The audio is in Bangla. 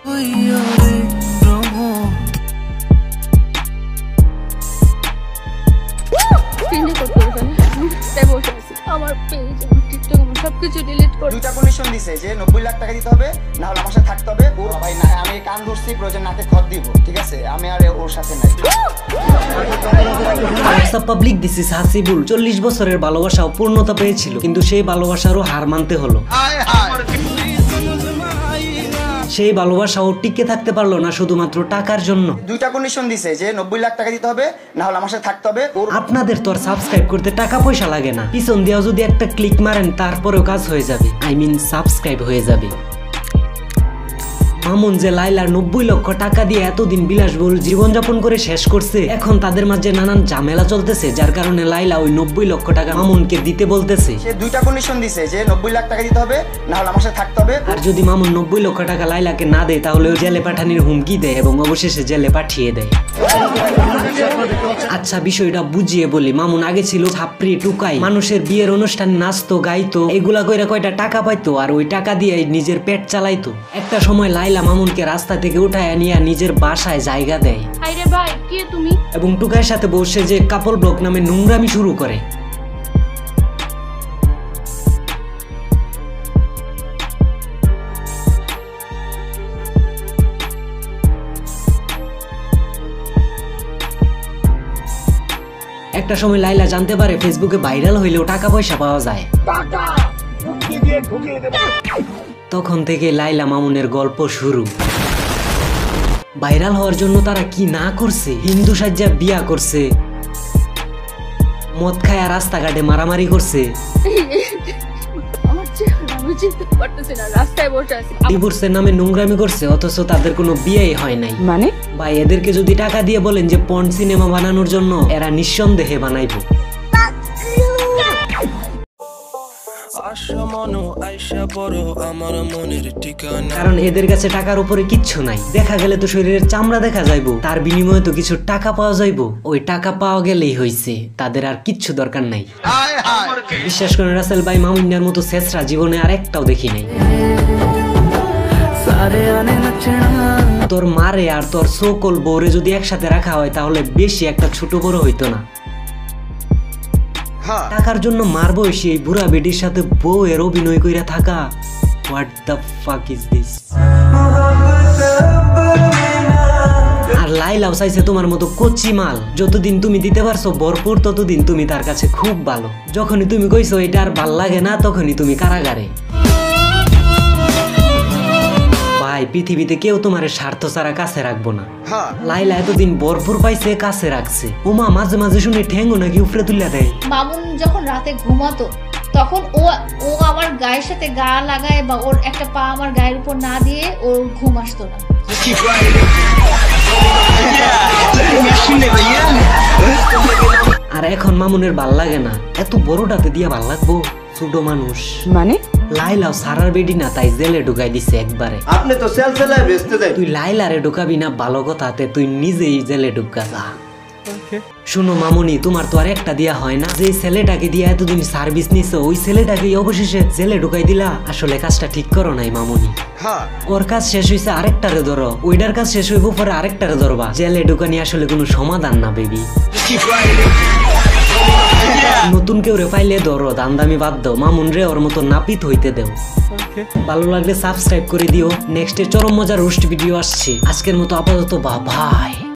সবকিছু ডিলিট করে দুইটা কন্ডিশন দিছে যে 90 লাখ টাকা দিতে হবে, না হলে আমার সাথে থাকতে হবে। ওর ভাই না, আমি কান ধরছি, প্রয়োজন নাকে খত দিব, ঠিক আছে? আমি আর ওর সাথে নাই। পাবলিক দিস ইজ হাসিবুল 40 বছরের ভালোবাসাও পূর্ণতা পেয়েছিল, কিন্তু সেই ভালোবাসারও হার মানতে হলো। সেই ভালোবাসাও টিকে থাকতে পারলো না শুধুমাত্র টাকার জন্য। দুইটা কন্ডিশন দিছে যে 90 লাখ টাকা দিতে হবে, না হলে আমার সাথে থাকতে হবে। আপনাদের তো আর সাবস্ক্রাইব করতে টাকা পয়সা লাগে না, পিছন দিয়েও যদি একটা ক্লিক মারেন তারপরেও কাজ হয়ে যাবে, সাবস্ক্রাইব হয়ে যাবে। মামুন যে লাইলার 90 লক্ষ টাকা দিয়ে এতদিন বিলাসবহুল জীবনযাপন করে শেষ করছে, এখন তাদের মাঝে নানান ঝামেলা চলতেছে, যার কারণে লাইলা ওই 90 লক্ষ টাকা মামুনকে দিতে বলতেছে। সে দুইটা কন্ডিশন দিছে যে 90 লাখ টাকা দিতে হবে, না হলে আমার সাথে থাকতে হবে। আর যদি মামুন 90 লক্ষ টাকা লাইলাকে না দেয়, তাহলে ও জেলে পাঠানোর হুমকি দেয় এবং অবশেষে জেলে পাঠিয়ে দেয়। আচ্ছা, বিষয়টা বুঝিয়ে বলি। মামুন আগে ছিল ছাপরি টুকাই, মানুষের বিয়ের অনুষ্ঠানে নাচতো গাইতো, এগুলা কইরা কয়টা টাকা পাইতো, আর ওই টাকা দিয়ে নিজের পেট চালাইতো। একটা সময় লাইলা মামুনকে রাস্তা থেকে উঠায় নিয়ে নিজের বাসায় জায়গা দেয়। আরে ভাই, কে তুমি? এবং টুকাইয়ের সাথে বসে যে কাপল ব্লগ নামে নোংরামি শুরু করে। একটা সময় লাইলা জানতে পারে ফেসবুকে ভাইরাল হইলেও টাকা পয়সা পাওয়া যায়। তখন থেকে লাইলা মামুনের গল্প শুরু। ভাইরাল হওয়ার জন্য তারা কি না করছে, হিন্দু সাজ্জা বিয়া করছে, মদ খায়া রাস্তাঘাটে মারামারি করছে, ডিভোর্সের নামে নোংরামি করছে, অথচ তাদের কোনো বিয়েই হয় নাই। মানে ভাই, এদেরকে যদি টাকা দিয়ে বলেন যে পর্ন সিনেমা বানানোর জন্য, এরা নিঃসন্দেহে বানাইবো। কারণ এদের কাছে টাকার উপরে কিচ্ছু নাই। দেখা গেলে তো শরীরের চামড়া দেখা যাইবো, তার বিনিময়ে তো কিছু টাকা পাওয়া যাইবো। ওই টাকা পাওয়া গেলেই হইছে, তাদের আর কিচ্ছু দরকার নাই। বিশ্বাস করেন রাসেল ভাই, মামুনিয়ার মতো শেষরা জীবনে আর একটাও দেখি নাই। তোর মারে আর তোর সকল বউরে যদি একসাথে রাখা হয়, তাহলে বেশি একটা ছোট বড় হইতো না। টাকার জন্য মার বয়সী এই বুড়া বেটির সাথে বউয়ের অভিনয় কইরা থাকা, what the fuck is this? আর লাইলাও চাইছে তোমার মতো কচি মাল। যতদিন তুমি দিতে পারছো ভরপুর, ততদিন তুমি তার কাছে খুব ভালো। যখনই তুমি কইছো এটা আর ভাল লাগে না, তখনই তুমি কারাগারে। ভাই, পৃথিবীতে কেউ তোমার স্বার্থ ছাড়া কাছে রাখবো না। লাইলা এতদিন ভরপুর পাইছে, কাছে রাখছে। ওমা, মাঝে মাঝে শুনে ঠ্যাঙ্গো নাকি উপরে তুলে দেয়। মামুন যখন রাতে ঘুমাতো, তখন ও আমার গায়ের সাথে গা লাগায় বা ওর একটা পা আমার গায়ের উপর না দিয়ে ওর ঘুম আসতো না। আর এখন মামুনের ভাল লাগে না, এত বড়টাতে দিয়া ভাল লাগবো? ছোট মানুষ মানে লাইলাও সারার বেডি না, তাই জেলে ঢুকাই দিছে একবারে। আপনি তো সেল সেলায় বেচতে যাই। তুই লাইলারে ঢুকাবি না, ভালো কথাতে তুই নিজেই জেলে ঢুকা যা। শুনো মামুনি, তোমার তো আর একটা দিয়া হয় না। যে ছেলেটাকে দিয়ে এতদিন সার্ভিস নিছো, ওই ছেলেটাকে অবশেষে জেলে ঢুকাই দিলা। আসলে কাজটা ঠিক করো নাই মামুনি। ওর কাজ শেষ হইছে, আরেকটারে ধরো। ওইটার কাজ শেষ হইব, পরে আরেকটারে ধরবা। জেলে ঢুকানি আসলে কোনো সমাধান না বেবি। নতুন কেউ রে পাইলে ধরো, দামদামি বাদ দাও। মামুন রে ওর মতো নাপিত হইতে দেও। ভালো লাগলে সাবস্ক্রাইব করে দিও। নেক্সটে চরম মজার রোস্ট ভিডিও আসছে। আজকের মতো আপাতত বাই।